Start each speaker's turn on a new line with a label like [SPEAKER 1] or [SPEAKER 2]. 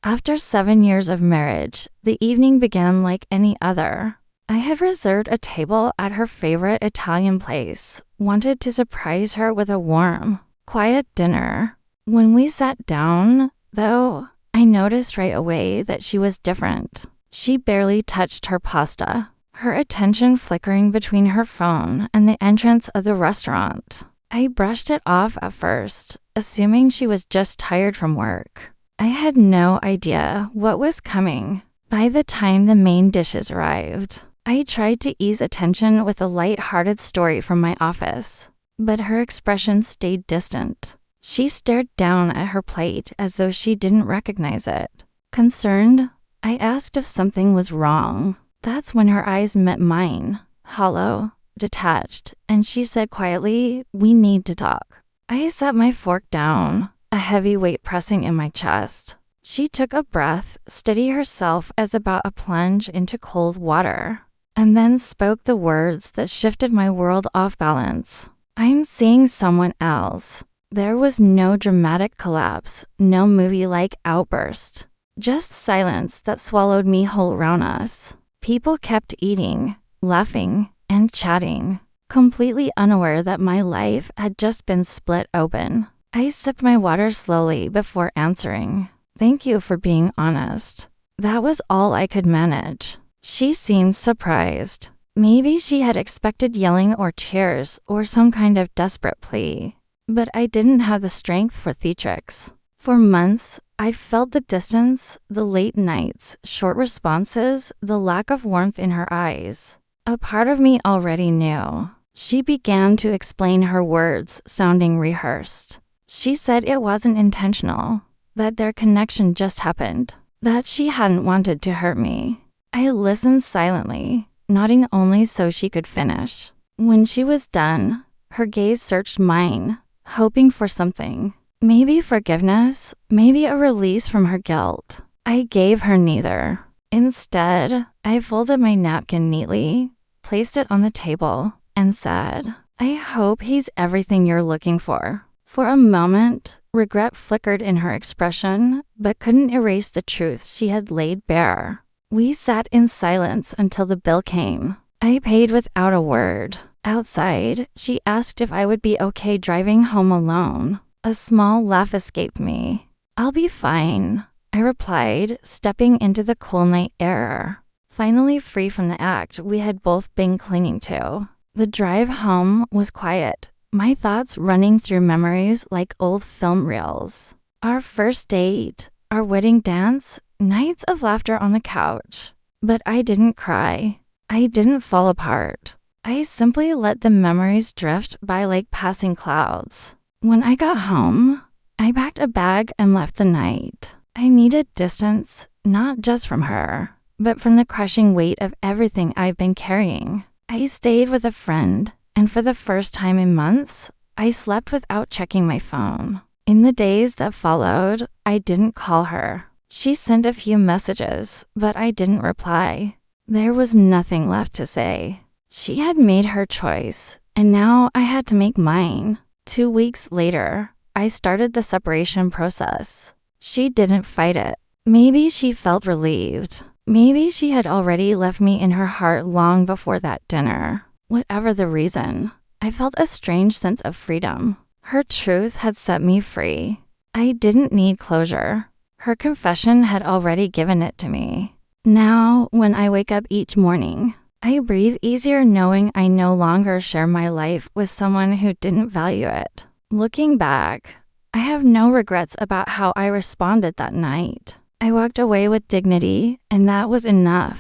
[SPEAKER 1] After 7 years of marriage, the evening began like any other. I had reserved a table at her favorite Italian place, wanted to surprise her with a warm, quiet dinner. When we sat down, though, I noticed right away that she was different. She barely touched her pasta, her attention flickering between her phone and the entrance of the restaurant. I brushed it off at first, assuming she was just tired from work. I had no idea what was coming. By the time the main dishes arrived, I tried to ease attention with a light-hearted story from my office, but her expression stayed distant. She stared down at her plate as though she didn't recognize it. Concerned, I asked if something was wrong. That's when her eyes met mine, hollow, detached, and she said quietly, "We need to talk." I set my fork down, a heavy weight pressing in my chest. She took a breath, steadied herself as about a plunge into cold water, and then spoke the words that shifted my world off balance. "I'm seeing someone else." There was no dramatic collapse, no movie-like outburst, just silence that swallowed me whole around us. People kept eating, laughing, and chatting, completely unaware that my life had just been split open. I sipped my water slowly before answering. "Thank you for being honest." That was all I could manage. She seemed surprised. Maybe she had expected yelling or tears or some kind of desperate plea. But I didn't have the strength for theatrics. For months, I'd felt the distance, the late nights, short responses, the lack of warmth in her eyes. A part of me already knew. She began to explain her words, sounding rehearsed. She said it wasn't intentional, that their connection just happened, that she hadn't wanted to hurt me. I listened silently, nodding only so she could finish. When she was done, her gaze searched mine, hoping for something. Maybe forgiveness, maybe a release from her guilt. I gave her neither. Instead, I folded my napkin neatly, placed it on the table, and said, "I hope he's everything you're looking for." For a moment, regret flickered in her expression, but couldn't erase the truth she had laid bare. We sat in silence until the bill came. I paid without a word. Outside, she asked if I would be okay driving home alone. A small laugh escaped me. "I'll be fine," I replied, stepping into the cool night air. Finally free from the act we had both been clinging to. The drive home was quiet, my thoughts running through memories like old film reels. Our first date, our wedding dance, nights of laughter on the couch. But I didn't cry. I didn't fall apart. I simply let the memories drift by like passing clouds. When I got home, I packed a bag and left the night. I needed distance, not just from her, but from the crushing weight of everything I've been carrying. I stayed with a friend, and for the first time in months, I slept without checking my phone. In the days that followed, I didn't call her. She sent a few messages, but I didn't reply. There was nothing left to say. She had made her choice, and now I had to make mine. 2 weeks later, I started the separation process. She didn't fight it. Maybe she felt relieved. Maybe she had already left me in her heart long before that dinner. Whatever the reason, I felt a strange sense of freedom. Her truth had set me free. I didn't need closure. Her confession had already given it to me. Now, when I wake up each morning, I breathe easier knowing I no longer share my life with someone who didn't value it. Looking back, I have no regrets about how I responded that night. I walked away with dignity, and that was enough.